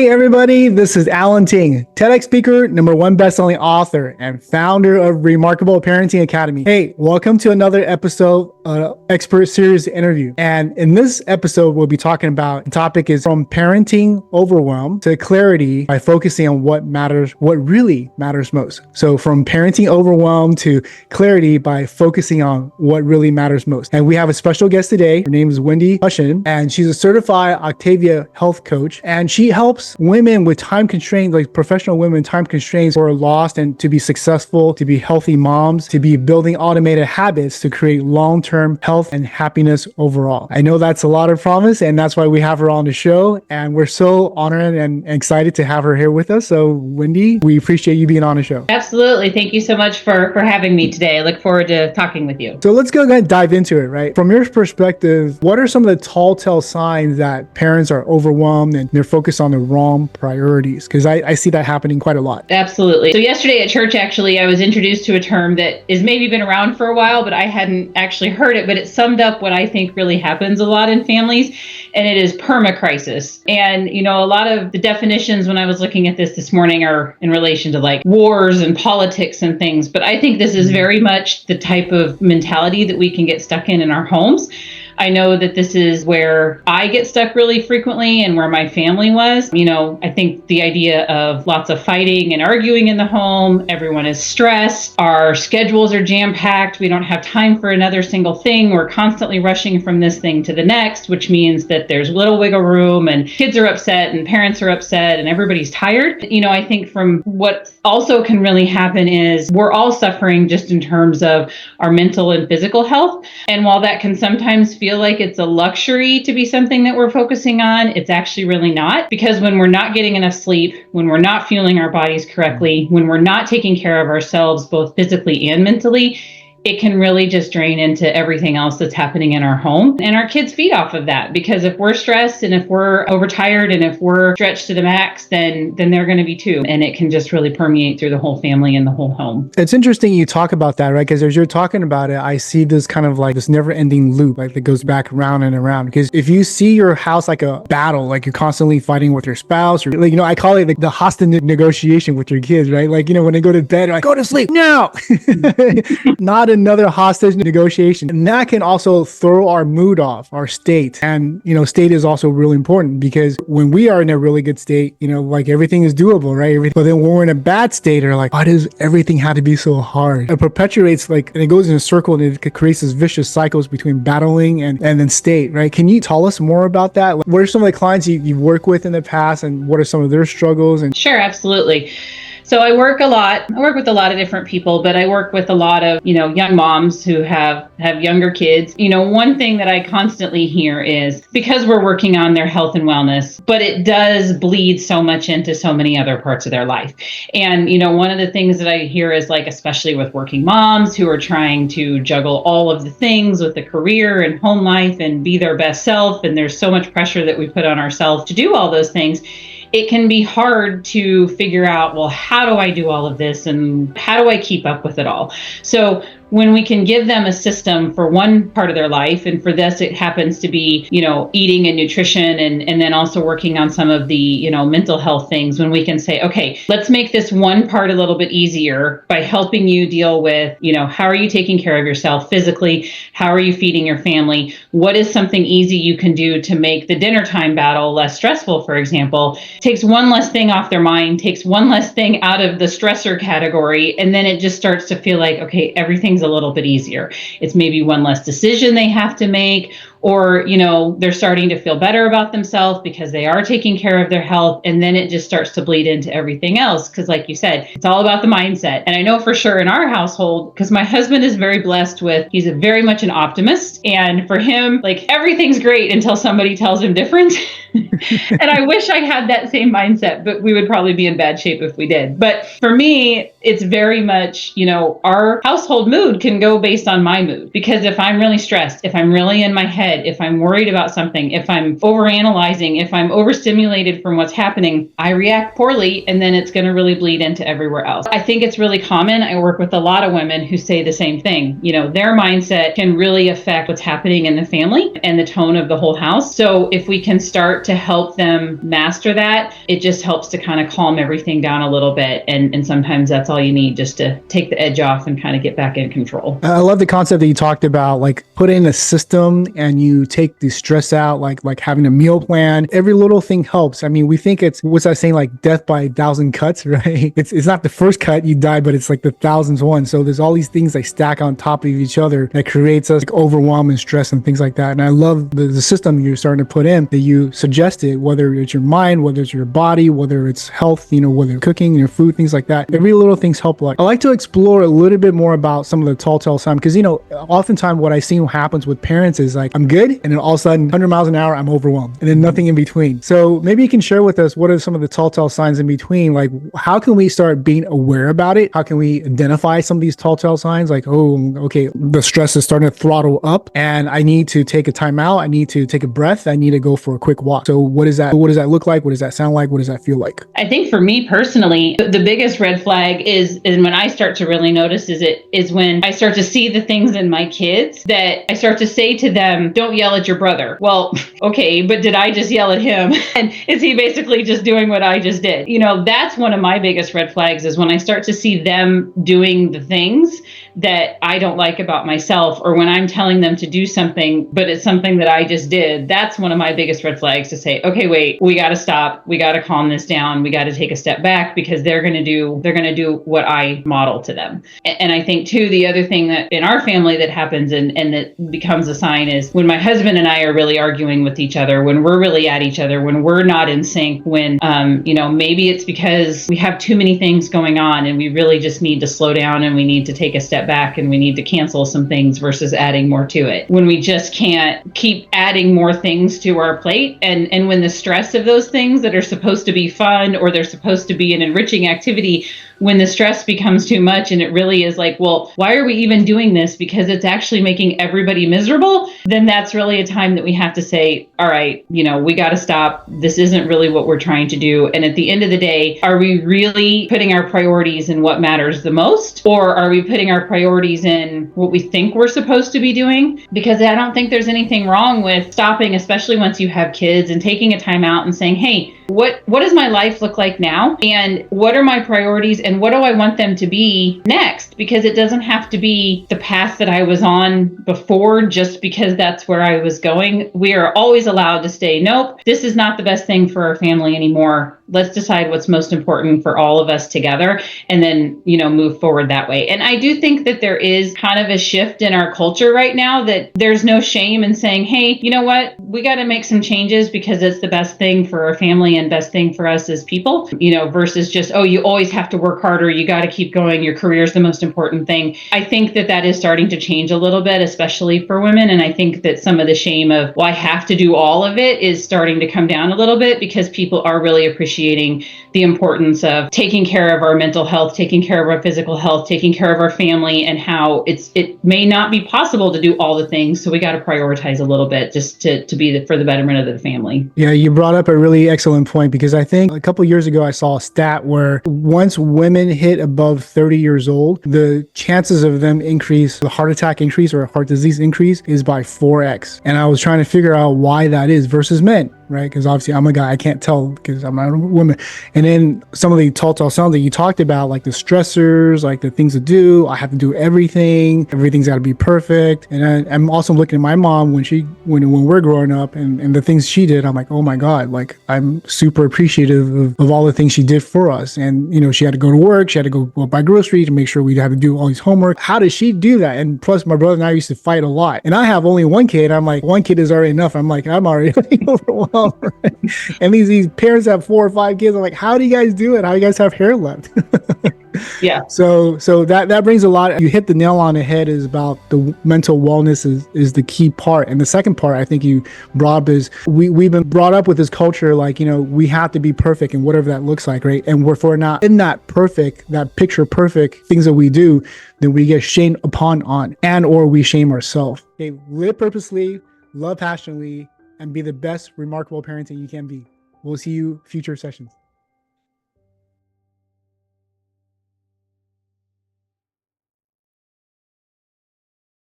Hey everybody, this is Allan Ting, TEDx Speaker, #1 bestselling author, and founder of Remarkable Parenting Academy. Hey, welcome to another episode of Expert Series interview. And in this episode, we'll be talking about, the topic is from parenting overwhelm to clarity by focusing on what matters, what really matters most. So from parenting overwhelm to clarity by focusing on what really matters most. And we have a special guest today. Her name is Wendy Hurshon, and she's a certified Octavia Health Coach, and she helps women with time constraints, like professional women, time constraints, who are lost and to be successful, to be healthy moms, to be building automated habits to create long-term health and happiness overall. I know that's a lot of promise, and that's why we have her on the show. And we're so honored and excited to have her here with us. So Wendy, we appreciate you being on the show. Absolutely. Thank you so much for having me today. I look forward to talking with you. So let's go ahead and dive into it, right? From your perspective, what are some of the tall tale signs that parents are overwhelmed and they're focused on the wrong priorities? Because I see that happening quite a lot. Absolutely. So yesterday at church, actually, I was introduced to a term that is maybe been around for a while, but I hadn't actually heard it, but it summed up what I think really happens a lot in families, and it is permacrisis. And, you know, a lot of the definitions when I was looking at this morning are in relation to like wars and politics and things, but I think this is very much the type of mentality that we can get stuck in our homes. I know that this is where I get stuck really frequently and where my family was. You know, I think the idea of lots of fighting and arguing in the home, everyone is stressed, our schedules are jam-packed, we don't have time for another single thing, we're constantly rushing from this thing to the next, which means that there's little wiggle room and kids are upset and parents are upset and everybody's tired. You know, I think from what also can really happen is we're all suffering just in terms of our mental and physical health. And while that can sometimes feel like it's a luxury to be something that we're focusing on, it's actually really not, because when we're not getting enough sleep, when we're not fueling our bodies correctly, when we're not taking care of ourselves both physically and mentally, it can really just drain into everything else that's happening in our home. And our kids feed off of that, because if we're stressed and if we're overtired and if we're stretched to the max, then they're going to be too. And it can just really permeate through the whole family and the whole home. It's interesting you talk about that, right? Because as you're talking about it, I see this kind of like this never ending loop, like that goes back around and around. Because if you see your house like a battle, like you're constantly fighting with your spouse, or like, you know, I call it like the hostage negotiation with your kids, right? Like, you know, when they go to bed, like, go to sleep now. Not another hostage negotiation. And that can also throw our mood off, our state. And, you know, state is also really important, because when we are in a really good state, you know, like everything is doable, right? But then when we're in a bad state, or like, why does everything have to be so hard? It perpetuates, like, and it goes in a circle, and it creates this vicious cycles between battling and then state, right? Can you tell us more about that? What are some of the clients you've worked with in the past, and what are some of their struggles? And Sure, absolutely. So I work with a lot of different people, but I work with a lot of, you know, young moms who have younger kids. You know, one thing that I constantly hear is, because we're working on their health and wellness, but it does bleed so much into so many other parts of their life. And, you know, one of the things that I hear is, like, especially with working moms who are trying to juggle all of the things with the career and home life and be their best self, and there's so much pressure that we put on ourselves to do all those things, it can be hard to figure out, well, how do I do all of this and how do I keep up with it all? So when we can give them a system for one part of their life, and for this, it happens to be, you know, eating and nutrition, and then also working on some of the, you know, mental health things, when we can say, okay, let's make this one part a little bit easier by helping you deal with, you know, how are you taking care of yourself physically? How are you feeding your family? What is something easy you can do to make the dinner time battle less stressful, for example? Takes one less thing off their mind, takes one less thing out of the stressor category, and then it just starts to feel like, okay, everything's a little bit easier. It's maybe one less decision they have to make, or, you know, they're starting to feel better about themselves because they are taking care of their health. And then it just starts to bleed into everything else. Because like you said, it's all about the mindset. And I know for sure in our household, because my husband is very blessed with, he's very much an optimist. And for him, like, everything's great until somebody tells him different. And I wish I had that same mindset, but we would probably be in bad shape if we did. But for me, it's very much, you know, our household mood can go based on my mood. Because if I'm really stressed, if I'm really in my head, head, if I'm worried about something, if I'm overanalyzing, if I'm overstimulated from what's happening, I react poorly, and then it's going to really bleed into everywhere else. I think it's really common. I work with a lot of women who say the same thing. Their mindset can really affect what's happening in the family and the tone of the whole house. So if we can start to help them master that, it just helps to kind of calm everything down a little bit. And sometimes that's all you need, just to take the edge off and kind of get back in control. I love the concept that you talked about, like put in a system and you take the stress out, like having a meal plan. Every little thing helps. I mean, we think it's, what's that saying, like death by 1,000 cuts, right? It's not the first cut you die, but it's like the 1,000th one. So there's all these things that stack on top of each other that creates us like overwhelm and stress and things like that. And I love the system you're starting to put in that you suggested, whether it's your mind, whether it's your body, whether it's health, whether cooking, your food, things like that. Every little thing's helpful. I like to explore a little bit more about some of the telltale signs, because oftentimes what I see happens with parents is like, I'm good, and then all of a sudden 100 miles an hour, I'm overwhelmed, and then nothing in between. So maybe you can share with us, what are some of the telltale signs in between? Like, how can we start being aware about it? How can we identify some of these telltale signs? Like, oh, okay, the stress is starting to throttle up and I need to take a time out. I need to take a breath. I need to go for a quick walk. So what does that look like? What does that sound like? What does that feel like? I think for me personally, the biggest red flag is when I start to really notice is when I start to see the things in my kids that I start to say to them, don't yell at your brother. Well, okay, but did I just yell at him? And is he basically just doing what I just did? That's one of my biggest red flags, is when I start to see them doing the things that I don't like about myself, or when I'm telling them to do something, but it's something that I just did. That's one of my biggest red flags, to say, okay, wait, we got to stop. We got to calm this down. We got to take a step back, because they're going to do what I model to them. And I think too, the other thing that in our family that happens and that becomes a sign is when my husband and I are really arguing with each other, when we're really at each other, when we're not in sync, when, maybe it's because we have too many things going on and we really just need to slow down and we need to take a step back and we need to cancel some things versus adding more to it. When we just can't keep adding more things to our plate, and when the stress of those things that are supposed to be fun, or they're supposed to be an enriching activity, when the stress becomes too much and it really is like, well, why are we even doing this? Because it's actually making everybody miserable. Then that's really a time that we have to say, all right, we got to stop. This isn't really what we're trying to do. And at the end of the day, are we really putting our priorities in what matters the most? Or are we putting our priorities in what we think we're supposed to be doing? Because I don't think there's anything wrong with stopping, especially once you have kids, and taking a time out and saying, hey, what does my life look like now? And what are my priorities? And what do I want them to be next? Because it doesn't have to be the path that I was on before, just because that's where I was going. We are always allowed to say, nope, this is not the best thing for our family anymore. Let's decide what's most important for all of us together, and then, move forward that way. And I do think that there is kind of a shift in our culture right now, that there's no shame in saying, hey, you know what? We got to make some changes because it's the best thing for our family and best thing for us as people, versus just, oh, you always have to work harder. You got to keep going. Your career is the most important thing. I think that is starting to change a little bit, especially for women. And I think that some of the shame of, well, I have to do all of it, is starting to come down a little bit, because people are really appreciating the importance of taking care of our mental health, taking care of our physical health, taking care of our family, and how it may not be possible to do all the things. So we got to prioritize a little bit, just to be for the betterment of the family. Yeah, you brought up a really excellent point, because I think a couple of years ago, I saw a stat where once women hit above 30 years old, the chances of them increase, the heart attack increase or heart disease increase, is by 4x. And I was trying to figure out why that is versus men, right? Because obviously I'm a guy, I can't tell because I'm not a woman. And then some of the telltale signs that you talked about, like the stressors, like the things to do, I have to do everything, everything's got to be perfect. And I'm also looking at my mom when we're growing up, and the things she did, I'm like, oh my God, like I'm super appreciative of all the things she did for us. And, she had to go to work, she had to go buy groceries to make sure we had to do all these homework. How does she do that? And plus my brother and I used to fight a lot. And I have only one kid. I'm like, one kid is already enough. I'm like, I'm already overwhelmed. Right? And these parents have 4 or 5 kids. I'm like, how do you guys do it? How do you guys have hair left? Yeah. So that brings a lot. You hit the nail on the head, is about the mental wellness is the key part. And the second part I think you brought up is we've been brought up with this culture, like, we have to be perfect, and whatever that looks like, right? And if we're not in that perfect, that picture perfect things that we do, then we get shamed upon on, and or we shame ourselves. Okay, live purposely, love passionately, and be the best remarkable parenting you can be. We'll see you future sessions.